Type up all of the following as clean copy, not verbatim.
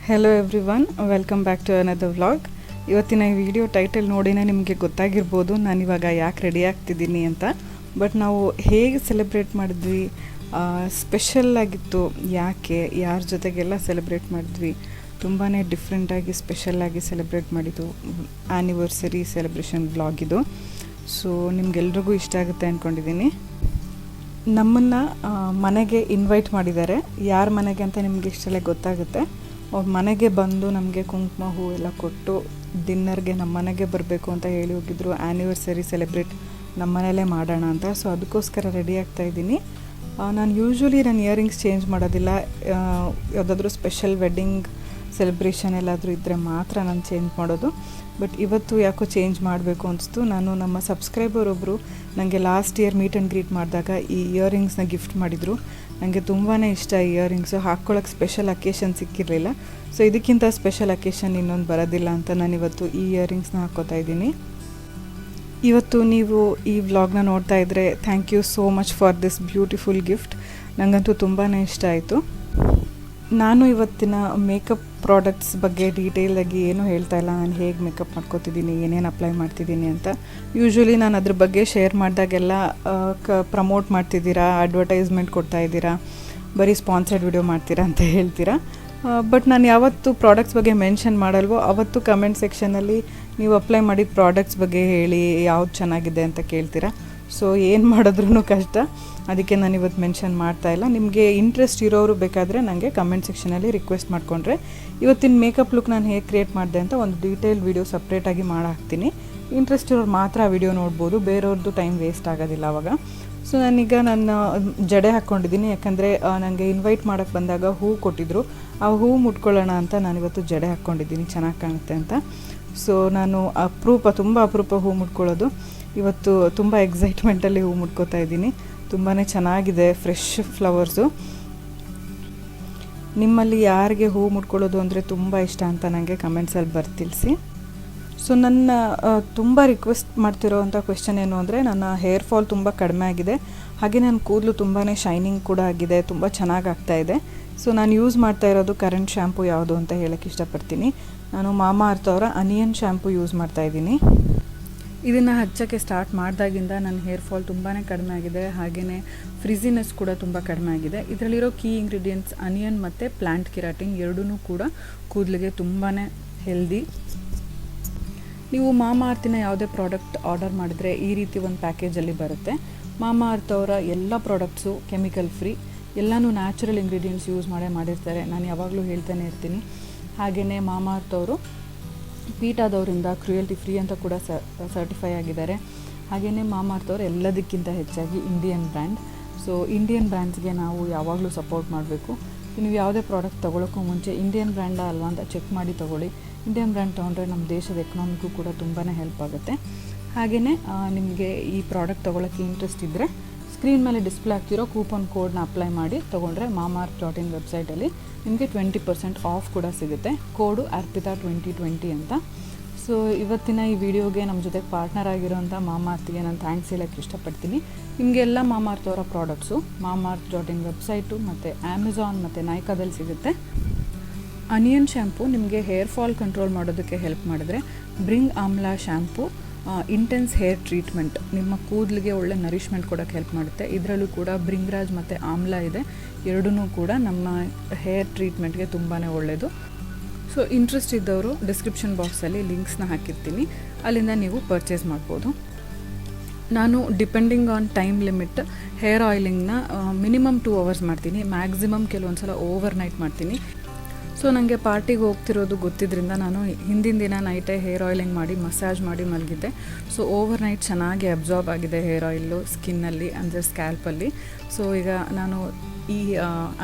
Hello everyone, welcome back to another vlog. ಇವತ್ತಿನ ಈ video title ನೋಡಿನೇ ನಿಮಗೆ ಗೊತ್ತಾಗಿರ್ಬೋದು ನಾನಿವಾಗ ಯಾಕೆ ರೆಡಿ ಆಗ್ತಿದ್ದೀನಿ ಅಂತ. ಬಟ್ ನಾವು ಹೇಗೆ ಸೆಲೆಬ್ರೇಟ್ ಮಾಡಿದ್ವಿ, ಸ್ಪೆಷಲ್ ಆಗಿತ್ತು, ಯಾಕೆ, ಯಾರ ಜೊತೆಗೆಲ್ಲ ಸೆಲೆಬ್ರೇಟ್ ಮಾಡಿದ್ವಿ, ತುಂಬಾ ಡಿಫ್ರೆಂಟಾಗಿ ಸ್ಪೆಷಲ್ಲಾಗಿ ಸೆಲೆಬ್ರೇಟ್ ಮಾಡಿದ್ದು ಆ್ಯನಿವರ್ಸರಿ ಸೆಲೆಬ್ರೇಷನ್ ವ್ಲಾಗ್ ಇದು. ಸೊ ನಿಮ್ಗೆಲ್ರಿಗೂ ಇಷ್ಟ ಆಗುತ್ತೆ ಅಂದ್ಕೊಂಡಿದ್ದೀನಿ. ನಮ್ಮನ್ನು ಮನೆಗೆ ಇನ್ವೈಟ್ ಮಾಡಿದ್ದಾರೆ. ಯಾರ ಮನೆಗೆ ಅಂತ ನಿಮಗೆ ಇಷ್ಟಲ್ಲೇ ಗೊತ್ತಾಗುತ್ತೆ. ಅವ್ರ ಮನೆಗೆ ಬಂದು ನಮಗೆ ಕುಂಕುಮ ಹೂ ಎಲ್ಲ ಕೊಟ್ಟು ಡಿನ್ನರ್ಗೆ ನಮ್ಮ ಮನೆಗೆ ಬರಬೇಕು ಅಂತ ಹೇಳಿ ಹೋಗಿದ್ರು. ಆ್ಯನಿವರ್ಸರಿ ಸೆಲೆಬ್ರೇಟ್ ನಮ್ಮ ಮನೆಯಲ್ಲೇ ಮಾಡೋಣ ಅಂತ. ಸೊ ಅದಕ್ಕೋಸ್ಕರ ರೆಡಿ ಆಗ್ತಾಯಿದ್ದೀನಿ. ನಾನು ಯೂಶ್ವಲಿ ನನ್ನ ಇಯರಿಂಗ್ಸ್ ಚೇಂಜ್ ಮಾಡೋದಿಲ್ಲ. ಯಾವುದಾದ್ರೂ ಸ್ಪೆಷಲ್ ವೆಡ್ಡಿಂಗ್ ಸೆಲೆಬ್ರೇಷನ್ ಎಲ್ಲಾದರೂ ಇದ್ದರೆ ಮಾತ್ರ ನಾನು ಚೇಂಜ್ ಮಾಡೋದು. ಬಟ್ ಇವತ್ತು ಯಾಕೋ ಚೇಂಜ್ ಮಾಡಬೇಕು ಅನಿಸ್ತು. ನಮ್ಮ ಸಬ್ಸ್ಕ್ರೈಬರ್ ಒಬ್ಬರು ನನಗೆ last year meet and greet ಮಾಡಿದಾಗ ಈ ಇಯರಿಂಗ್ಸ್ನ ಗಿಫ್ಟ್ ಮಾಡಿದರು. ನನಗೆ ತುಂಬಾ ಇಷ್ಟ ಈ ಇಯರಿಂಗ್ಸು. ಹಾಕ್ಕೊಳ್ಳೋಕ್ಕೆ ಸ್ಪೆಷಲ್ ಅಕೇಶನ್ ಸಿಕ್ಕಿರಲಿಲ್ಲ. ಸೊ ಇದಕ್ಕಿಂತ ಸ್ಪೆಷಲ್ ಅಕೇಶನ್ ಇನ್ನೊಂದು ಬರೋದಿಲ್ಲ ಅಂತ ನಾನಿವತ್ತು ಈ ಇಯರಿಂಗ್ಸ್ನ ಹಾಕ್ಕೋತಾ ಇದ್ದೀನಿ. ಇವತ್ತು ನೀವು ಈ ವ್ಲಾಗ್ನ ನೋಡ್ತಾ ಇದ್ದರೆ thank you so much for this beautiful gift. ನನಗಂತೂ ತುಂಬಾ ಇಷ್ಟ ಆಯಿತು. ನಾನು ಇವತ್ತಿನ ಮೇಕಪ್ ಪ್ರಾಡಕ್ಟ್ಸ್ ಬಗ್ಗೆ ಡೀಟೇಲಾಗಿ ಏನೂ ಹೇಳ್ತಾ ಇಲ್ಲ. ನಾನು ಹೇಗೆ ಮೇಕಪ್ ಮಾಡ್ಕೋತಿದ್ದೀನಿ, ಏನೇನು ಅಪ್ಲೈ ಮಾಡ್ತಿದ್ದೀನಿ ಅಂತ. ಯೂಶ್ವಲಿ ನಾನು ಅದ್ರ ಬಗ್ಗೆ ಶೇರ್ ಮಾಡಿದಾಗೆಲ್ಲ ಪ್ರಮೋಟ್ ಮಾಡ್ತಿದ್ದೀರಾ, ಅಡ್ವರ್ಟೈಸ್ಮೆಂಟ್ ಕೊಡ್ತಾಯಿದ್ದೀರಾ, ಬರೀ ಸ್ಪಾನ್ಸರ್ಡ್ ವಿಡಿಯೋ ಮಾಡ್ತೀರಾ ಅಂತ ಹೇಳ್ತೀರಾ. ಬಟ್ ನಾನು ಯಾವತ್ತು ಪ್ರಾಡಕ್ಟ್ಸ್ ಬಗ್ಗೆ ಮೆನ್ಷನ್ ಮಾಡಲ್ವೋ ಅವತ್ತು ಕಮೆಂಟ್ ಸೆಕ್ಷನಲ್ಲಿ ನೀವು ಅಪ್ಲೈ ಮಾಡಿದ ಪ್ರಾಡಕ್ಟ್ಸ್ ಬಗ್ಗೆ ಹೇಳಿ, ಯಾವ್ದು ಚೆನ್ನಾಗಿದೆ ಅಂತ ಕೇಳ್ತೀರಾ. ಸೊ ಏನು ಮಾಡಿದ್ರೂ ಕಷ್ಟ. ಅದಕ್ಕೆ ನಾನು ಇವತ್ತು ಮೆನ್ಷನ್ ಮಾಡ್ತಾಯಿಲ್ಲ. ನಿಮಗೆ ಇಂಟ್ರೆಸ್ಟ್ ಇರೋರು ಬೇಕಾದರೆ ನನಗೆ ಕಮೆಂಟ್ ಸೆಕ್ಷನಲ್ಲಿ ರಿಕ್ವೆಸ್ಟ್ ಮಾಡಿಕೊಂಡ್ರೆ ಇವತ್ತಿನ ಮೇಕಪ್ ಲುಕ್ ನಾನು ಹೇಗೆ ಕ್ರಿಯೇಟ್ ಮಾಡಿದೆ ಅಂತ ಒಂದು ಡೀಟೇಲ್ ವಿಡಿಯೋ ಸಪ್ರೇಟಾಗಿ ಹಾಕ್ತೀನಿ. ಇಂಟ್ರೆಸ್ಟ್ ಇರೋರು ಮಾತ್ರ ಆ ವಿಡಿಯೋ ನೋಡ್ಬೋದು, ಬೇರೆಯವ್ರದ್ದು ಟೈಮ್ ವೇಸ್ಟ್ ಆಗೋದಿಲ್ಲ ಆವಾಗ. ಸೊ ನಾನೀಗ ನನ್ನ ಜಡೆ ಹಾಕ್ಕೊಂಡಿದ್ದೀನಿ. ಯಾಕಂದರೆ ನನಗೆ ಇನ್ವೈಟ್ ಮಾಡೋಕ್ಕೆ ಬಂದಾಗ ಹೂ ಕೊಟ್ಟಿದ್ದರು. ಆ ಹೂ ಮುಟ್ಕೊಳ್ಳೋಣ ಅಂತ ನಾನಿವತ್ತು ಜಡೆ ಹಾಕ್ಕೊಂಡಿದ್ದೀನಿ, ಚೆನ್ನಾಗಿ ಕಾಣುತ್ತೆ ಅಂತ. ಸೊ ನಾನು ತುಂಬ ಅಪರೂಪ ಹೂ ಮುಟ್ಕೊಳ್ಳೋದು. ಇವತ್ತು ತುಂಬ ಎಕ್ಸೈಟ್ಮೆಂಟಲ್ಲಿ ಹೂ ಮುಟ್ಕೋತಾ ಇದ್ದೀನಿ. ತುಂಬಾ ಚೆನ್ನಾಗಿದೆ, ಫ್ರೆಶ್ ಫ್ಲವರ್ಸು. ನಿಮ್ಮಲ್ಲಿ ಯಾರಿಗೆ ಹೂ ಮುಟ್ಕೊಳ್ಳೋದು ಅಂದರೆ ತುಂಬ ಇಷ್ಟ ಅಂತ ನನಗೆ ಕಮೆಂಟ್ಸಲ್ಲಿ ಬರ್ತಿಳಿಸಿ. ಸೊ ನನ್ನ ತುಂಬ ರಿಕ್ವೆಸ್ಟ್ ಮಾಡ್ತಿರೋವಂಥ ಕ್ವೆಶ್ಚನ್ ಏನು ಅಂದರೆ, ನನ್ನ ಹೇರ್ ಫಾಲ್ ತುಂಬ ಕಡಿಮೆ ಆಗಿದೆ, ಹಾಗೆ ನನ್ನ ಕೂದಲು ತುಂಬಾ ಶೈನಿಂಗ್ ಕೂಡ ಆಗಿದೆ, ತುಂಬ ಚೆನ್ನಾಗಿ ಆಗ್ತಾಯಿದೆ. ಸೊ ನಾನು ಯೂಸ್ ಮಾಡ್ತಾ ಇರೋದು ಕರೆಂಟ್ ಶಾಂಪೂ ಯಾವುದು ಅಂತ ಹೇಳೋಕ್ಕೆ ಇಷ್ಟಪಡ್ತೀನಿ. ನಾನು ಮಾಮಾ ಅರ್ತ್ ಅವರ ಅನಿಯನ್ ಶಾಂಪೂ ಯೂಸ್ ಮಾಡ್ತಾಯಿದ್ದೀನಿ. ಇದನ್ನು ಹಚ್ಚೋಕ್ಕೆ ಸ್ಟಾರ್ಟ್ ಮಾಡಿದಾಗಿಂದ ನನ್ನ ಹೇರ್ ಫಾಲ್ ತುಂಬಾ ಕಡಿಮೆ ಆಗಿದೆ, ಹಾಗೆಯೇ ಫ್ರಿಝಿನೆಸ್ ಕೂಡ ತುಂಬ ಕಡಿಮೆ ಆಗಿದೆ. ಇದರಲ್ಲಿರೋ ಕೀ ಇಂಗ್ರೀಡಿಯೆಂಟ್ಸ್ ಅನಿಯನ್ ಮತ್ತು ಪ್ಲ್ಯಾಂಟ್ ಕೆರಾಟಿನ್ ಎರಡೂ ಕೂಡ ಕೂದಲಿಗೆ ತುಂಬಾ ಹೆಲ್ದಿ. ನೀವು ಮಾಮಾ ಅರ್ತಿನ ಯಾವುದೇ ಪ್ರಾಡಕ್ಟ್ ಆರ್ಡರ್ ಮಾಡಿದರೆ ಈ ರೀತಿ ಒಂದು ಪ್ಯಾಕೇಜಲ್ಲಿ ಬರುತ್ತೆ. ಮಾಮಾ ಅರ್ತ್ ಅವರ ಎಲ್ಲ ಪ್ರಾಡಕ್ಟ್ಸು ಕೆಮಿಕಲ್ ಫ್ರೀ, ಎಲ್ಲನೂ ನ್ಯಾಚುರಲ್ ಇಂಗ್ರೀಡಿಯೆಂಟ್ಸ್ ಯೂಸ್ ಮಾಡಿರ್ತಾರೆ. ನಾನು ಯಾವಾಗಲೂ ಹೇಳ್ತಾನೆ ಇರ್ತೀನಿ. ಹಾಗೆಯೇ ಮಾಮಾ ಅರ್ತ್ ಅವರು ಪೀಠಾದವರಿಂದ ಕ್ರುಯಲ್ಟಿ ಫ್ರೀ ಅಂತ ಕೂಡ ಸರ್ಟಿಫೈ ಆಗಿದ್ದಾರೆ. ಹಾಗೆಯೇ ಮಾಮಾ ಅರ್ತ್ ಅವರು ಎಲ್ಲದಕ್ಕಿಂತ ಹೆಚ್ಚಾಗಿ ಇಂಡಿಯನ್ ಬ್ರ್ಯಾಂಡ್. ಸೊ ಇಂಡಿಯನ್ ಬ್ರ್ಯಾಂಡ್ಸ್ಗೆ ನಾವು ಯಾವಾಗಲೂ ಸಪೋರ್ಟ್ ಮಾಡಬೇಕು. ನೀವು ಯಾವುದೇ ಪ್ರಾಡಕ್ಟ್ ತೊಗೊಳಕ್ಕೂ ಮುಂಚೆ ಇಂಡಿಯನ್ ಬ್ರ್ಯಾಂಡಾ ಅಲ್ವಾ ಅಂತ ಚೆಕ್ ಮಾಡಿ ತೊಗೊಳ್ಳಿ. ಇಂಡಿಯನ್ ಬ್ರ್ಯಾಂಡ್ ತೊಗೊಂಡ್ರೆ ನಮ್ಮ ದೇಶದ ಎಕನಾಮಿಗೂ ಕೂಡ ತುಂಬಾ ಹೆಲ್ಪ್ ಆಗುತ್ತೆ. ಹಾಗೆಯೇ ನಿಮಗೆ ಈ ಪ್ರಾಡಕ್ಟ್ ತೊಗೊಳಕ್ಕೆ ಇಂಟ್ರೆಸ್ಟ್ ಇದ್ದರೆ ಸ್ಕ್ರೀನ್ ಮೇಲೆ ಡಿಸ್ಪ್ಲೇ ಆಗ್ತಿರೋ ಕೂಪನ್ ಕೋಡ್ನ ಅಪ್ಲೈ ಮಾಡಿ ತೊಗೊಂಡ್ರೆ mamarth.in ವೆಬ್ಸೈಟಲ್ಲಿ ನಿಮಗೆ 20% ಆಫ್ ಕೂಡ ಸಿಗುತ್ತೆ. ಕೋಡು ಅರ್ಪಿತಾ 2020 ಅಂತ. ಸೊ ಇವತ್ತಿನ ಈ ವಿಡಿಯೋಗೆ ನಮ್ಮ ಜೊತೆ ಪಾರ್ಟ್ನರ್ ಆಗಿರೋಂಥ ಮಾಮಾ ಅರ್ತ್ಗೆ ನಾನು ಥ್ಯಾಂಕ್ಸ್ ಹೇಳೋಕ್ಕೆ ಇಷ್ಟಪಡ್ತೀನಿ. ನಿಮಗೆಲ್ಲ ಮಾಮಾ ಅರ್ತ್ ಅವರ ಪ್ರಾಡಕ್ಟ್ಸು mamarth.in ವೆಬ್ಸೈಟು ಮತ್ತು ಅಮೆಝಾನ್ ಮತ್ತು ನೈಕಾದಲ್ಲಿ ಸಿಗುತ್ತೆ. ಅನಿಯನ್ ಶ್ಯಾಂಪು ನಿಮಗೆ ಹೇರ್ ಫಾಲ್ ಕಂಟ್ರೋಲ್ ಮಾಡೋದಕ್ಕೆ ಹೆಲ್ಪ್ ಮಾಡಿದ್ರೆ, bring amla shampoo intense hair treatment, ನಿಮ್ಮ ಕೂದಲಿಗೆ ಒಳ್ಳೆ ನರಿಷ್ಮೆಂಟ್ ಕೊಡೋಕ್ಕೆ ಹೆಲ್ಪ್ ಮಾಡುತ್ತೆ. ಇದರಲ್ಲೂ ಕೂಡ ಬ್ರಿಂಗ್ರಾಜ್ ಮತ್ತು ಆಮ್ಲಾ ಇದೆ. ಎರಡೂ ಕೂಡ ನಮ್ಮ ಹೇರ್ ಟ್ರೀಟ್ಮೆಂಟ್ಗೆ ತುಂಬಾ ಒಳ್ಳೆಯದು. ಸೊ ಇಂಟ್ರೆಸ್ಟ್ ಇದ್ದವರು ಡಿಸ್ಕ್ರಿಪ್ಷನ್ ಬಾಕ್ಸಲ್ಲಿ ಲಿಂಕ್ಸ್ನ ಹಾಕಿರ್ತೀನಿ, ಅಲ್ಲಿಂದ ನೀವು ಪರ್ಚೇಸ್ ಮಾಡ್ಬೋದು. ನಾನು depending on time limit hair ಆಯಿಲಿಂಗ್ನ ಮಿನಿಮಮ್ 2 ಅವರ್ಸ್ ಮಾಡ್ತೀನಿ, ಮ್ಯಾಕ್ಸಿಮಮ್ ಕೆಲವೊಂದು ಸಲ ಓವರ್ ನೈಟ್ ಮಾಡ್ತೀನಿ. ಸೊ ನನಗೆ ಪಾರ್ಟಿಗೆ ಹೋಗ್ತಿರೋದು ಗೊತ್ತಿದ್ದರಿಂದ ನಾನು ಹಿಂದಿನ ದಿನ ನೈಟೇ ಹೇರ್ ಆಯಿಲಿಂಗ್ ಮಾಡಿ ಮಸಾಜ್ ಮಾಡಿ ಮಲಗಿದ್ದೆ. ಸೊ ಓವರ್ ನೈಟ್ ಚೆನ್ನಾಗಿ ಅಬ್ಸಾರ್ಬ್ ಆಗಿದೆ ಹೇರ್ ಆಯಿಲು ಸ್ಕಿನ್ನಲ್ಲಿ, ಅಂದರೆ ಸ್ಕ್ಯಾಲ್ಪಲ್ಲಿ. ಸೊ ಈಗ ನಾನು ಈ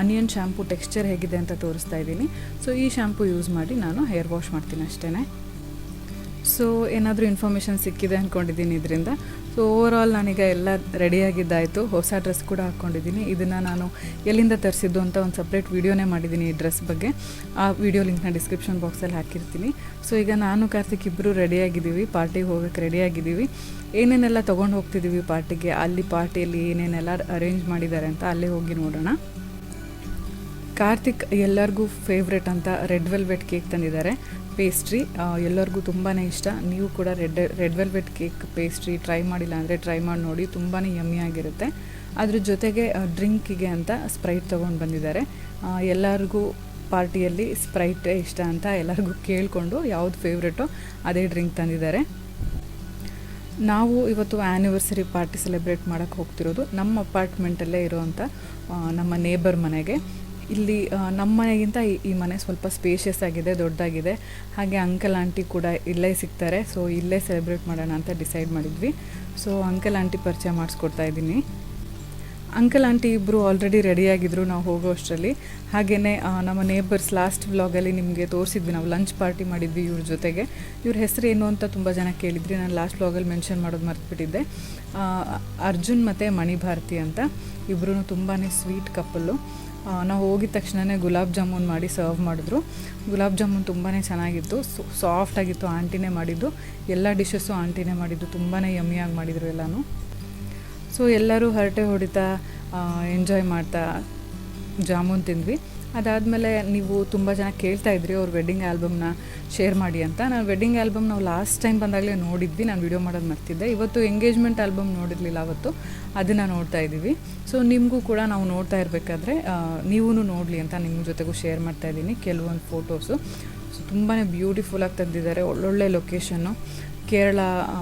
ಅನಿಯನ್ ಶ್ಯಾಂಪು ಟೆಕ್ಸ್ಚರ್ ಹೇಗಿದೆ ಅಂತ ತೋರಿಸ್ತಾ ಇದ್ದೀನಿ. ಸೊ ಈ ಶ್ಯಾಂಪು ಯೂಸ್ ಮಾಡಿ ನಾನು ಹೇರ್ ವಾಶ್ ಮಾಡ್ತೀನಿ ಅಷ್ಟೇ. ಸೊ ಏನಾದರೂ ಇನ್ಫಾರ್ಮೇಷನ್ ಸಿಕ್ಕಿದೆ ಅಂದ್ಕೊಂಡಿದ್ದೀನಿ ಇದರಿಂದ. ಸೊ ಓವರಾಲ್ ನಾನೀಗ ಎಲ್ಲ ರೆಡಿಯಾಗಿದ್ದಾಯಿತು. ಹೊಸ ಡ್ರೆಸ್ ಕೂಡ ಹಾಕ್ಕೊಂಡಿದ್ದೀನಿ. ಇದನ್ನು ನಾನು ಎಲ್ಲಿಂದ ತರಿಸಿದ್ದು ಅಂತ ಒಂದು ಸಪ್ರೇಟ್ ವೀಡಿಯೋನೇ ಮಾಡಿದ್ದೀನಿ ಈ ಡ್ರೆಸ್ ಬಗ್ಗೆ. ಆ ವಿಡಿಯೋ ಲಿಂಕ್ನ ಡಿಸ್ಕ್ರಿಪ್ಷನ್ ಬಾಕ್ಸಲ್ಲಿ ಹಾಕಿರ್ತೀನಿ. ಸೊ ಈಗ ನಾನು ಕಾರ್ತಿಕ್ ಇಬ್ಬರು ರೆಡಿಯಾಗಿದ್ದೀವಿ, ಪಾರ್ಟಿಗೆ ಹೋಗೋಕ್ಕೆ ರೆಡಿಯಾಗಿದ್ದೀವಿ. ಏನೇನೆಲ್ಲ ತೊಗೊಂಡು ಹೋಗ್ತಿದ್ದೀವಿ ಪಾರ್ಟಿಗೆ, ಅಲ್ಲಿ ಪಾರ್ಟಿಯಲ್ಲಿ ಏನೇನೆಲ್ಲ ಅರೇಂಜ್ ಮಾಡಿದ್ದಾರೆ ಅಂತ ಅಲ್ಲೇ ಹೋಗಿ ನೋಡೋಣ. ಕಾರ್ತಿಕ್ ಎಲ್ಲರಿಗೂ ಫೇವ್ರೆಟ್ ಅಂತ ರೆಡ್ ವೆಲ್ವೆಟ್ ಕೇಕ್ ತಂದಿದ್ದಾರೆ, ಪೇಸ್ಟ್ರಿ. ಎಲ್ಲರಿಗೂ ತುಂಬಾ ಇಷ್ಟ. ನೀವು ಕೂಡ red velvet cake pastry try ಮಾಡಿಲ್ಲ ಅಂದರೆ ಟ್ರೈ ಮಾಡಿ ನೋಡಿ, ತುಂಬಾ ಯಮ್ಮಿಯಾಗಿರುತ್ತೆ. ಅದ್ರ ಜೊತೆಗೆ ಡ್ರಿಂಕಿಗೆ ಅಂತ ಸ್ಪ್ರೈಟ್ ತೊಗೊಂಡು ಬಂದಿದ್ದಾರೆ. ಎಲ್ಲರಿಗೂ ಪಾರ್ಟಿಯಲ್ಲಿ ಸ್ಪ್ರೈಟೇ ಇಷ್ಟ ಅಂತ ಎಲ್ಲರಿಗೂ ಕೇಳಿಕೊಂಡು ಯಾವುದು ಫೇವ್ರೆಟೋ ಅದೇ ಡ್ರಿಂಕ್ ತಂದಿದ್ದಾರೆ. ನಾವು ಇವತ್ತು ಆ್ಯನಿವರ್ಸರಿ ಪಾರ್ಟಿ ಸೆಲೆಬ್ರೇಟ್ ಮಾಡೋಕ್ಕೆ ಹೋಗ್ತಿರೋದು ನಮ್ಮ ಅಪಾರ್ಟ್ಮೆಂಟಲ್ಲೇ ಇರೋವಂಥ ನಮ್ಮ ನೇಬರ್ ಮನೆಗೆ. ಇಲ್ಲಿ ನಮ್ಮ ಮನೆಗಿಂತ ಈ ಮನೆ ಸ್ವಲ್ಪ ಸ್ಪೇಷಿಯಸ್ ಆಗಿದೆ, ದೊಡ್ಡದಾಗಿದೆ. ಹಾಗೆ ಅಂಕಲ್ ಆಂಟಿ ಕೂಡ ಇಲ್ಲೇ ಸಿಗ್ತಾರೆ. ಸೊ ಇಲ್ಲೇ ಸೆಲೆಬ್ರೇಟ್ ಮಾಡೋಣ ಅಂತ ಡಿಸೈಡ್ ಮಾಡಿದ್ವಿ. ಸೊ ಅಂಕಲ್ ಆಂಟಿ ಪರಿಚಯ ಮಾಡಿಸ್ಕೊಡ್ತಾ ಇದ್ದೀನಿ. ಅಂಕಲ್ ಆಂಟಿ ಇಬ್ಬರು ಆಲ್ರೆಡಿ ರೆಡಿಯಾಗಿದ್ದರು ನಾವು ಹೋಗೋ ಅಷ್ಟರಲ್ಲಿ. ಹಾಗೆಯೇ ನಮ್ಮ ನೇಬರ್ಸ್ ಲಾಸ್ಟ್ ವ್ಲಾಗಲ್ಲಿ ನಿಮಗೆ ತೋರಿಸಿದ್ವಿ, ನಾವು ಲಂಚ್ ಪಾರ್ಟಿ ಮಾಡಿದ್ವಿ ಇವ್ರ ಜೊತೆಗೆ. ಇವ್ರ ಹೆಸರು ಏನು ಅಂತ ತುಂಬ ಜನ ಕೇಳಿದ್ರಿ, ನಾನು ಲಾಸ್ಟ್ ವ್ಲಾಗಲ್ಲಿ ಮೆನ್ಷನ್ ಮಾಡೋದು ಮರ್ತುಬಿಟ್ಟಿದ್ದೆ. ಅರ್ಜುನ್ ಮತ್ತು ಮಣಿಭಾರತಿ ಅಂತ ಇಬ್ಬರೂ ತುಂಬಾ ಸ್ವೀಟ್ ಕಪ್ಪಲ್ಲು. ನಾವು ಹೋಗಿದ ತಕ್ಷಣವೇ ಗುಲಾಬ್ ಜಾಮೂನ್ ಮಾಡಿ ಸರ್ವ್ ಮಾಡಿದ್ರು. ಗುಲಾಬ್ ಜಾಮೂನ್ ತುಂಬಾ ಚೆನ್ನಾಗಿತ್ತು, ಸಾಫ್ಟಾಗಿತ್ತು. ಆಂಟಿನೇ ಮಾಡಿದ್ದು, ಎಲ್ಲ ಡಿಶಸ್ಸು ಆಂಟಿನೇ ಮಾಡಿದ್ದು, ತುಂಬಾ ಯಮ್ಮಿಯಾಗಿ ಮಾಡಿದರು ಎಲ್ಲನೂ. ಸೊ ಎಲ್ಲರೂ ಹರಟೆ ಹೊಡಿತಾ ಎಂಜಾಯ್ ಮಾಡ್ತಾ ಜಾಮೂನ್ ತಿಂದ್ವಿ. ಅದಾದಮೇಲೆ ನೀವು ತುಂಬ ಜನ ಕೇಳ್ತಾ ಇದ್ರಿ ಅವ್ರ ವೆಡ್ಡಿಂಗ್ ಆಲ್ಬಮ್ನ ಶೇರ್ ಮಾಡಿ ಅಂತ. ನಾನು ವೆಡ್ಡಿಂಗ್ ಆಲ್ಬಮ್ ನಾವು ಲಾಸ್ಟ್ ಟೈಮ್ ಬಂದಾಗಲೇ ನೋಡಿದ್ವಿ, ನಾನು ವಿಡಿಯೋ ಮಾಡೋದು ಮರ್ತಿದ್ದೆ. ಇವತ್ತು ಎಂಗೇಜ್ಮೆಂಟ್ ಆಲ್ಬಮ್ ನೋಡಿರಲಿಲ್ಲ ಅವತ್ತು, ಅದನ್ನು ನೋಡ್ತಾ ಇದ್ದೀವಿ. ಸೊ ನಿಮಗೂ ಕೂಡ ನಾವು ನೋಡ್ತಾ ಇರಬೇಕಾದ್ರೆ ನೀವೂ ನೋಡಲಿ ಅಂತ ನಿಮ್ಮ ಜೊತೆಗೂ ಶೇರ್ ಮಾಡ್ತಾಯಿದ್ದೀನಿ ಕೆಲವೊಂದು ಫೋಟೋಸು. ಸೊ ತುಂಬಾ ಬ್ಯೂಟಿಫುಲ್ಲಾಗಿ ತೆಗೆದಿದ್ದಾರೆ, ಒಳ್ಳೊಳ್ಳೆ ಲೊಕೇಶನ್ನು. ಕೇರಳ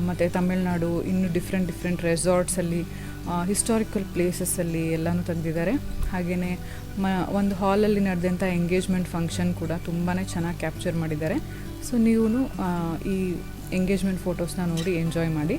ಮತ್ತು ತಮಿಳ್ನಾಡು, ಇನ್ನು ಡಿಫ್ರೆಂಟ್ ರೆಸಾರ್ಟ್ಸಲ್ಲಿ, ಹಿಸ್ಟಾರಿಕಲ್ ಪ್ಲೇಸಸ್ಸಲ್ಲಿ ಎಲ್ಲನೂ ತೆಗೆದಿದ್ದಾರೆ. ಹಾಗೆಯೇ ಒಂದು ಹಾಲಲ್ಲಿ ನಡೆದಂಥ ಎಂಗೇಜ್ಮೆಂಟ್ ಫಂಕ್ಷನ್ ಕೂಡ ತುಂಬಾ ಚೆನ್ನಾಗಿ ಕ್ಯಾಪ್ಚರ್ ಮಾಡಿದ್ದಾರೆ. ಸೊ ನೀವು ಈ ಎಂಗೇಜ್ಮೆಂಟ್ ಫೋಟೋಸ್ನ ನೋಡಿ ಎಂಜಾಯ್ ಮಾಡಿ.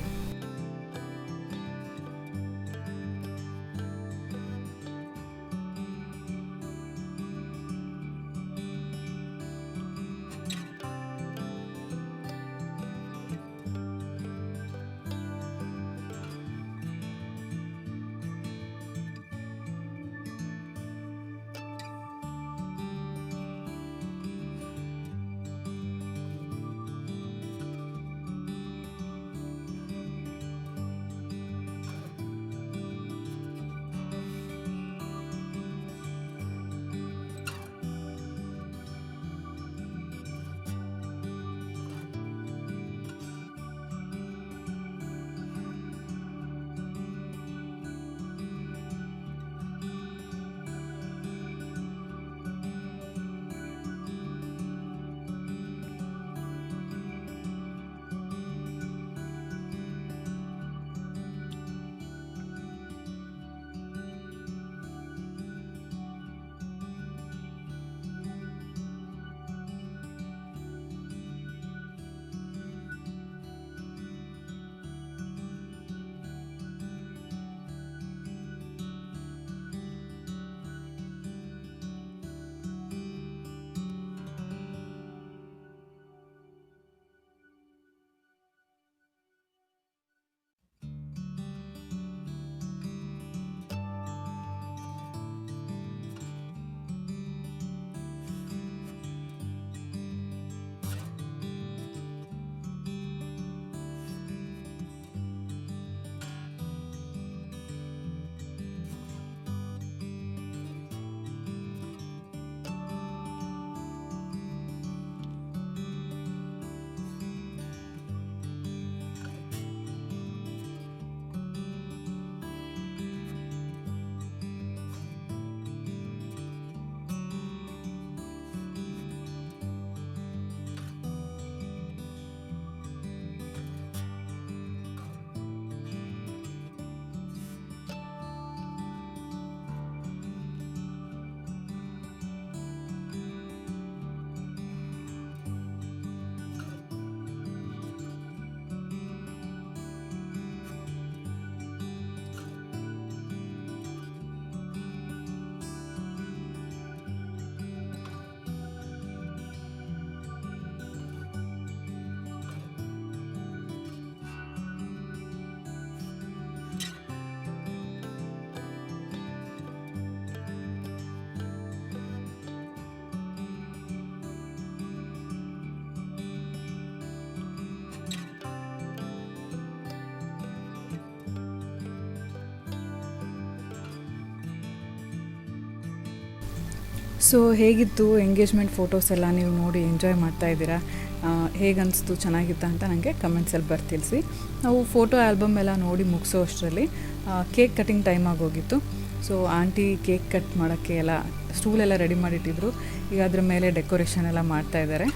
ಸೊ ಹೇಗಿತ್ತು ಎಂಗೇಜ್ಮೆಂಟ್ ಫೋಟೋಸ್ ಎಲ್ಲ ನೀವು ನೋಡಿ ಎಂಜಾಯ್ ಮಾಡ್ತಾಯಿದ್ದೀರಾ? ಹೇಗನ್ನಿಸ್ತು, ಚೆನ್ನಾಗಿತ್ತಾ ಅಂತ ನನಗೆ ಕಮೆಂಟ್ಸಲ್ಲಿ ಬರ್ತಿಳಿಸಿ. ನಾವು ಫೋಟೋ ಆಲ್ಬಮ್ ಎಲ್ಲ ನೋಡಿ ಮುಗಿಸೋ ಅಷ್ಟರಲ್ಲಿ ಕೇಕ್ ಕಟಿಂಗ್ ಟೈಮ್ ಆಗೋಗಿತ್ತು. ಸೊ ಆಂಟಿ ಕೇಕ್ ಕಟ್ ಮಾಡೋಕ್ಕೆ ಎಲ್ಲ ಸ್ಟೂಲೆಲ್ಲ ರೆಡಿ ಮಾಡಿಟ್ಟಿದ್ರು. ಈಗ ಅದ್ರ ಮೇಲೆ ಡೆಕೋರೇಷನ್ ಎಲ್ಲ ಮಾಡ್ತಾಯಿದ್ದಾರೆ.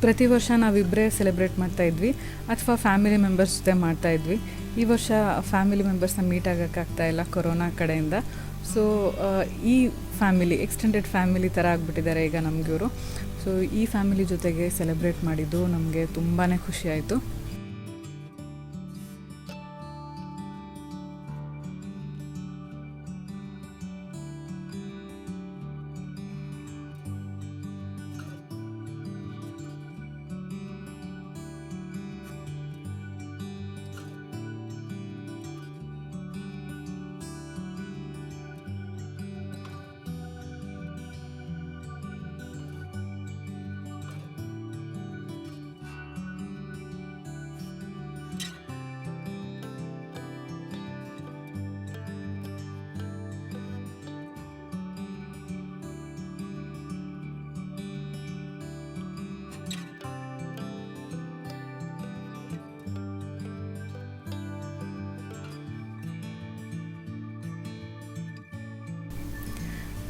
ಪ್ರತಿ ವರ್ಷ ನಾವಿಬ್ಬರೇ ಸೆಲೆಬ್ರೇಟ್ ಮಾಡ್ತಾಯಿದ್ವಿ ಅಥವಾ ಫ್ಯಾಮಿಲಿ ಮೆಂಬರ್ಸ್ ಜೊತೆ ಮಾಡ್ತಾಯಿದ್ವಿ. ಈ ವರ್ಷ ಫ್ಯಾಮಿಲಿ ಮೆಂಬರ್ಸ್ನ ಮೀಟ್ ಆಗೋಕ್ಕಾಗ್ತಾಯಿಲ್ಲ ಕೊರೋನಾ ಕಡೆಯಿಂದ. ಸೊ ಈ ಫ್ಯಾಮಿಲಿ ಎಕ್ಸ್ಟೆಂಡೆಡ್ ಫ್ಯಾಮಿಲಿ ಥರ ಆಗಿಬಿಟ್ಟಿದ್ದಾರೆ ಈಗ ನಮಗಿವರು. ಸೊ ಈ ಫ್ಯಾಮಿಲಿ ಜೊತೆಗೆ ಸೆಲೆಬ್ರೇಟ್ ಮಾಡಿದ್ದು ನಮಗೆ ತುಂಬಾ ಖುಷಿ ಆಯಿತು.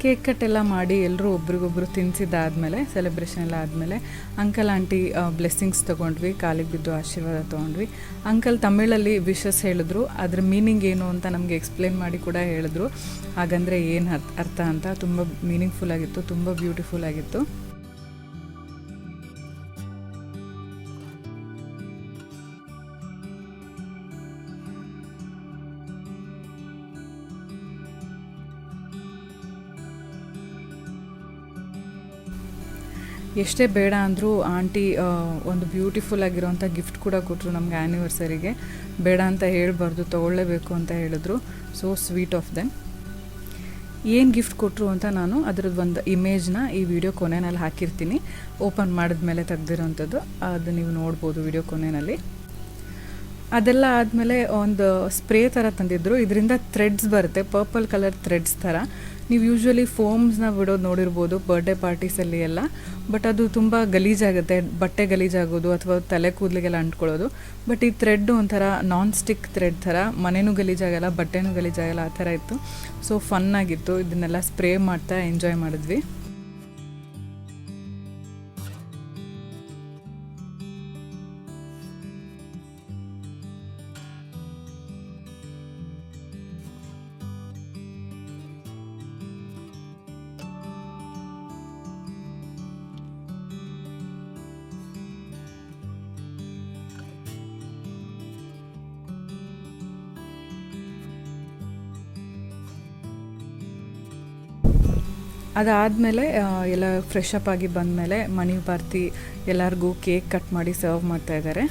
ಕೇಕ್ ಕಟ್ಟೆಲ್ಲ ಮಾಡಿ ಎಲ್ಲರೂ ಒಬ್ರಿಗೊಬ್ರು ತಿನ್ನಿಸಿದ್ದಾದಮೇಲೆ ಸೆಲೆಬ್ರೇಷನ್ ಎಲ್ಲ ಆದಮೇಲೆ ಅಂಕಲ್ ಆಂಟಿ ಬ್ಲೆಸ್ಸಿಂಗ್ಸ್ ತೊಗೊಂಡ್ವಿ, ಕಾಲಿಗೆ ಬಿದ್ದು ಆಶೀರ್ವಾದ ತೊಗೊಂಡ್ವಿ. ಅಂಕಲ್ ತಮಿಳಲ್ಲಿ ವಿಶಸ್ ಹೇಳಿದ್ರು, ಅದ್ರ ಮೀನಿಂಗ್ ಏನು ಅಂತ ನಮಗೆ ಎಕ್ಸ್ಪ್ಲೇನ್ ಮಾಡಿ ಕೂಡ ಹೇಳಿದ್ರು. ಹಾಗಂದರೆ ಏನು ಅರ್ಥ ಅಂತ. ತುಂಬ ಮೀನಿಂಗ್ಫುಲ್ ಆಗಿತ್ತು, ತುಂಬ ಬ್ಯೂಟಿಫುಲ್ ಆಗಿತ್ತು. ಎಷ್ಟೇ ಬೇಡ ಅಂದರೂ ಆಂಟಿ ಒಂದು ಬ್ಯೂಟಿಫುಲ್ ಆಗಿರೋಂಥ ಗಿಫ್ಟ್ ಕೂಡ ಕೊಟ್ಟರು ನಮಗೆ ಆ್ಯನಿವರ್ಸರಿಗೆ. ಬೇಡ ಅಂತ ಹೇಳಬಾರ್ದು, ತೊಗೊಳ್ಳೇಬೇಕು ಅಂತ ಹೇಳಿದ್ರು. So sweet of them. ಏನು ಗಿಫ್ಟ್ ಕೊಟ್ಟರು ಅಂತ ನಾನು ಅದರದ್ದು ಒಂದು ಇಮೇಜ್ನ ಈ ವಿಡಿಯೋ ಕೊನೆಯಲ್ಲಿ ಹಾಕಿರ್ತೀನಿ. ಓಪನ್ ಮಾಡಿದ್ಮೇಲೆ ತೆಗ್ದಿರೋಂಥದ್ದು ಅದು ನೀವು ನೋಡ್ಬೋದು ವಿಡಿಯೋ ಕೊನೆಯಲ್ಲಿ. ಅದೆಲ್ಲ ಆದಮೇಲೆ ಒಂದು ಸ್ಪ್ರೇ ಥರ ತಂದಿದ್ದರು. ಇದರಿಂದ ಥ್ರೆಡ್ಸ್ ಬರುತ್ತೆ, ಪರ್ಪಲ್ ಕಲರ್ ಥ್ರೆಡ್ಸ್ ಥರ. ನೀವು ಯೂಶ್ವಲಿ ಫೋಮ್ಸ್ನ ಬಿಡೋದು ನೋಡಿರ್ಬೋದು ಬರ್ಡೇ ಪಾರ್ಟೀಸಲ್ಲಿ ಎಲ್ಲ. ಬಟ್ ಅದು ತುಂಬ ಗಲೀಜಾಗುತ್ತೆ, ಬಟ್ಟೆ ಗಲೀಜಾಗೋದು ಅಥವಾ ತಲೆ ಕೂದಲಿಗೆಲ್ಲ ಅಂಟ್ಕೊಳ್ಳೋದು. ಬಟ್ ಈ ಥ್ರೆಡ್ ಒಂಥರ ನಾನ್ ಸ್ಟಿಕ್ ಥ್ರೆಡ್ ಥರ, ಮನೆಯೂ ಗಲೀಜಾಗಲ್ಲ, ಬಟ್ಟೆನೂ ಗಲೀಜಾಗಲ್ಲ, ಆ ಥರ ಇತ್ತು. ಸೊ ಫನ್ನಾಗಿತ್ತು. ಇದನ್ನೆಲ್ಲ ಸ್ಪ್ರೇ ಮಾಡ್ತಾ ಎಂಜಾಯ್ ಮಾಡಿದ್ವಿ. ಅದಾದಮೇಲೆ ಎಲ್ಲ ಫ್ರೆಶ್ ಅಪ್ ಆಗಿ ಬಂದಮೇಲೆ ಮನೆ ಬರ್ತಿ ಎಲ್ಲರಿಗೂ ಕೇಕ್ ಕಟ್ ಮಾಡಿ ಸರ್ವ್ ಮಾಡ್ತಾಯಿದ್ದಾರೆ.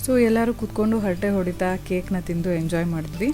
ಸೊ ಎಲ್ಲರೂ ಕೂತ್ಕೊಂಡು ಹರಟೆ ಹೊಡಿತಾ ಕೇಕ್ನ ತಿಂದು ಎಂಜಾಯ್ ಮಾಡಿದ್ವಿ.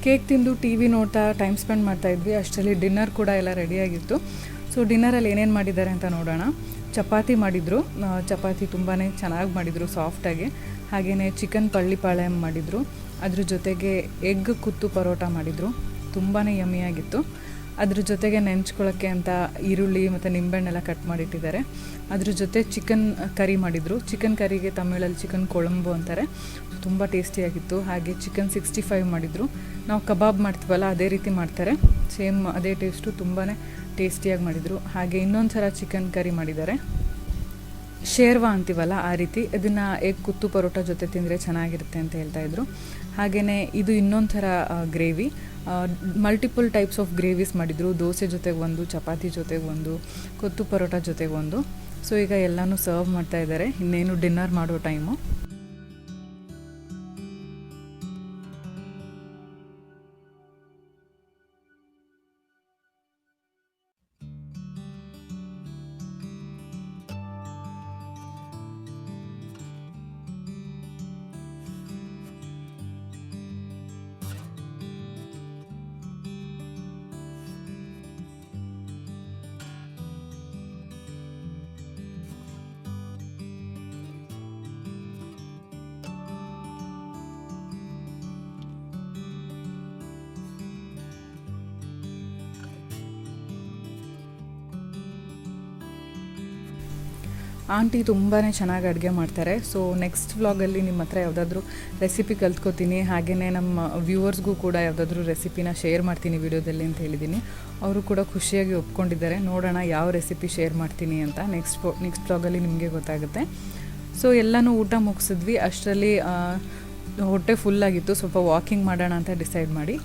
ಕೇಕ್ ತಿಂದು ಟಿ ವಿ ನೋಡ್ತಾ ಟೈಮ್ ಸ್ಪೆಂಡ್ ಮಾಡ್ತಾಯಿದ್ವಿ. ಅಷ್ಟರಲ್ಲಿ ಡಿನ್ನರ್ ಕೂಡ ಎಲ್ಲ ರೆಡಿಯಾಗಿತ್ತು. ಸೊ ಡಿನ್ನರಲ್ಲಿ ಏನೇನು ಮಾಡಿದ್ದಾರೆ ಅಂತ ನೋಡೋಣ. ಚಪಾತಿ ಮಾಡಿದರು, ಚಪಾತಿ ತುಂಬಾ ಚೆನ್ನಾಗಿ ಮಾಡಿದರು, ಸಾಫ್ಟಾಗಿ. ಹಾಗೆಯೇ ಚಿಕನ್ ಪಳ್ಳಿಪಾಳ್ಯಂ ಮಾಡಿದರು. ಅದ್ರ ಜೊತೆಗೆ ಎಗ್ ಕುತ್ತು ಪರೋಟ ಮಾಡಿದರು, ತುಂಬಾ ಯಮ್ಮಿಯಾಗಿತ್ತು. ಅದ್ರ ಜೊತೆಗೆ ನೆಂಚ್ಕೊಳ್ಳೋಕ್ಕೆ ಅಂತ ಈರುಳ್ಳಿ ಮತ್ತು ನಿಂಬೆಹಣ್ಣೆಲ್ಲ ಕಟ್ ಮಾಡಿಟ್ಟಿದ್ದಾರೆ. ಅದ್ರ ಜೊತೆ ಚಿಕನ್ ಕರಿ ಮಾಡಿದರು. ಚಿಕನ್ ಕರಿಗೆ ತಮಿಳಲ್ಲಿ ಚಿಕನ್ ಕೊಳಂಬು ಅಂತಾರೆ. ತುಂಬ ಟೇಸ್ಟಿಯಾಗಿತ್ತು. ಹಾಗೆ ಚಿಕನ್ 65 ಮಾಡಿದರು. ನಾವು ಕಬಾಬ್ ಮಾಡ್ತೀವಲ್ಲ ಅದೇ ರೀತಿ ಮಾಡ್ತಾರೆ, ಸೇಮ್ ಅದೇ ಟೇಸ್ಟು, ತುಂಬಾ ಟೇಸ್ಟಿಯಾಗಿ ಮಾಡಿದರು. ಹಾಗೆ ಇನ್ನೊಂದು ಥರ ಚಿಕನ್ ಕರಿ ಮಾಡಿದ್ದಾರೆ, ಶೇರ್ವಾ ಅಂತೀವಲ್ಲ ಆ ರೀತಿ. ಇದನ್ನು ಎಗ್ ಕುತ್ತು ಪರೋಟ ಜೊತೆ ತಿಂದರೆ ಚೆನ್ನಾಗಿರುತ್ತೆ ಅಂತ ಹೇಳ್ತಾಯಿದ್ರು. ಹಾಗೆಯೇ ಇದು ಇನ್ನೊಂದು ಥರ ಗ್ರೇವಿ, ಮಲ್ಟಿಪಲ್ ಟೈಪ್ಸ್ ಆಫ್ ಗ್ರೇವೀಸ್ ಮಾಡಿದರು. ದೋಸೆ ಜೊತೆಗೆ ಒಂದು, ಚಪಾತಿ ಜೊತೆಗೆ ಒಂದು, ಕೊತ್ತು ಪರೋಟ ಜೊತೆಗೆ ಒಂದು. ಸೊ ಈಗ ಎಲ್ಲನೂ ಸರ್ವ್ ಮಾಡ್ತಾಯಿದ್ದಾರೆ. ಇನ್ನೇನು ಡಿನ್ನರ್ ಮಾಡೋ ಟೈಮು. ಆಂಟಿ ತುಂಬಾ ಚೆನ್ನಾಗಿ ಅಡುಗೆ ಮಾಡ್ತಾರೆ. ಸೊ ನೆಕ್ಸ್ಟ್ ವ್ಲಾಗಲ್ಲಿ ನಿಮ್ಮ ಹತ್ರ ಯಾವುದಾದ್ರೂ ರೆಸಿಪಿ ಕಲ್ತ್ಕೋತೀನಿ. ಹಾಗೆಯೇ ನಮ್ಮ ವ್ಯೂವರ್ಸ್ಗೂ ಕೂಡ ಯಾವುದಾದ್ರೂ ರೆಸಿಪಿನ ಶೇರ್ ಮಾಡ್ತೀನಿ ವಿಡಿಯೋದಲ್ಲಿ ಅಂತ ಹೇಳಿದ್ದೀನಿ. ಅವರು ಕೂಡ ಖುಷಿಯಾಗಿ ಒಪ್ಕೊಂಡಿದ್ದಾರೆ. ನೋಡೋಣ ಯಾವ ರೆಸಿಪಿ ಶೇರ್ ಮಾಡ್ತೀನಿ ಅಂತ ನೆಕ್ಸ್ಟ್ ವ್ಲಾಗಲ್ಲಿ ನಿಮಗೆ ಗೊತ್ತಾಗುತ್ತೆ. ಸೊ ಎಲ್ಲನೂ ಊಟ ಮುಗಿಸಿದ್ವಿ. ಅಷ್ಟರಲ್ಲಿ ಹೊಟ್ಟೆ ಫುಲ್ಲಾಗಿತ್ತು. ಸ್ವಲ್ಪ ವಾಕಿಂಗ್ ಮಾಡೋಣ ಅಂತ ಡಿಸೈಡ್ ಮಾಡಿ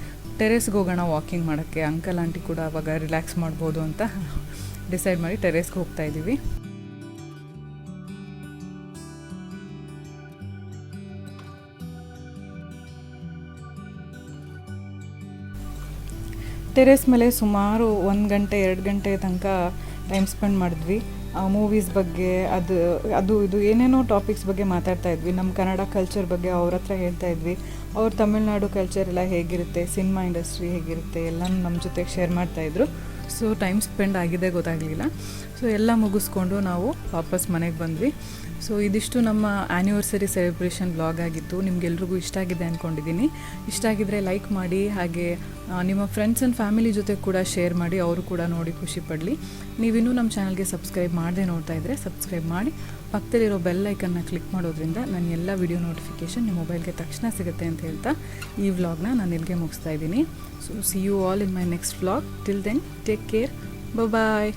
ಟೆರೇಸ್ಗೆ ಹೋಗೋಣ ವಾಕಿಂಗ್ ಮಾಡೋಕ್ಕೆ. ಅಂಕಲ್ ಆಂಟಿ ಕೂಡ ಆವಾಗ ರಿಲ್ಯಾಕ್ಸ್ ಮಾಡ್ಬೋದು ಅಂತ ಡಿಸೈಡ್ ಮಾಡಿ ಟೆರೇಸ್ಗೆ ಹೋಗ್ತಾಯಿದ್ದೀವಿ. ಟೆರೇಸ್ ಮೇಲೆ ಸುಮಾರು 1 ಗಂಟೆ 2 ಗಂಟೆ ತನಕ ಟೈಮ್ ಸ್ಪೆಂಡ್ ಮಾಡಿದ್ವಿ. ಮೂವೀಸ್ ಬಗ್ಗೆ ಅದು ಇದು ಏನೇನೋ ಟಾಪಿಕ್ಸ್ ಬಗ್ಗೆ ಮಾತಾಡ್ತಾ ಇದ್ವಿ. ನಮ್ಮ ಕನ್ನಡ ಕಲ್ಚರ್ ಬಗ್ಗೆ ಅವ್ರ ಹತ್ರ ಹೇಳ್ತಾ ಇದ್ವಿ. ಅವ್ರ ತಮಿಳ್ನಾಡು ಕಲ್ಚರ್ ಎಲ್ಲ ಹೇಗಿರುತ್ತೆ, ಸಿನಿಮಾ ಇಂಡಸ್ಟ್ರಿ ಹೇಗಿರುತ್ತೆ ಎಲ್ಲನೂ ನಮ್ಮ ಜೊತೆಗೆ ಶೇರ್ ಮಾಡ್ತಾಯಿದ್ರು. ಸೊ ಟೈಮ್ ಸ್ಪೆಂಡ್ ಆಗಿದೆ ಗೊತ್ತಾಗಲಿಲ್ಲ. ಸೊ ಎಲ್ಲ ಮುಗಿಸ್ಕೊಂಡು ನಾವು ವಾಪಸ್ ಮನೆಗೆ ಬಂದ್ವಿ. ಸೊ ಇದಿಷ್ಟು ನಮ್ಮ ಆ್ಯನಿವರ್ಸರಿ ಸೆಲೆಬ್ರೇಷನ್ ವ್ಲಾಗ್ ಆಗಿತ್ತು. ನಿಮಗೆಲ್ರಿಗೂ ಇಷ್ಟ ಆಗಿದೆ ಅಂದ್ಕೊಂಡಿದ್ದೀನಿ. ಇಷ್ಟ ಆಗಿದ್ದರೆ ಲೈಕ್ ಮಾಡಿ, ಹಾಗೆ ನಿಮ್ಮ ಫ್ರೆಂಡ್ಸ್ ಆ್ಯಂಡ್ ಫ್ಯಾಮಿಲಿ ಜೊತೆ ಕೂಡ ಶೇರ್ ಮಾಡಿ, ಅವರು ಕೂಡ ನೋಡಿ ಖುಷಿ ಪಡಲಿ. ನೀವಿನ್ನೂ ನಮ್ಮ ಚಾನಲ್ಗೆ ಸಬ್ಸ್ಕ್ರೈಬ್ ಮಾಡದೆ ನೋಡ್ತಾ ಇದ್ದರೆ ಸಬ್ಸ್ಕ್ರೈಬ್ ಮಾಡಿ, ಪಕ್ಕದಲ್ಲಿರೋ ಬೆಲ್ ಐಕನ್ನ ಕ್ಲಿಕ್ ಮಾಡೋದ್ರಿಂದ ನನ್ನ ಎಲ್ಲ ವಿಡಿಯೋ ನೋಟಿಫಿಕೇಷನ್ ನಿಮ್ಮ ಮೊಬೈಲ್ಗೆ ತಕ್ಷಣ ಸಿಗುತ್ತೆ ಅಂತ ಹೇಳ್ತಾ ಈ ವ್ಲಾಗ್ನ ನಾನು ಇಲ್ಲಿಗೆ ಮುಗಿಸ್ತಾ ಇದ್ದೀನಿ. So see you all in my next vlog. Till then take care, bye.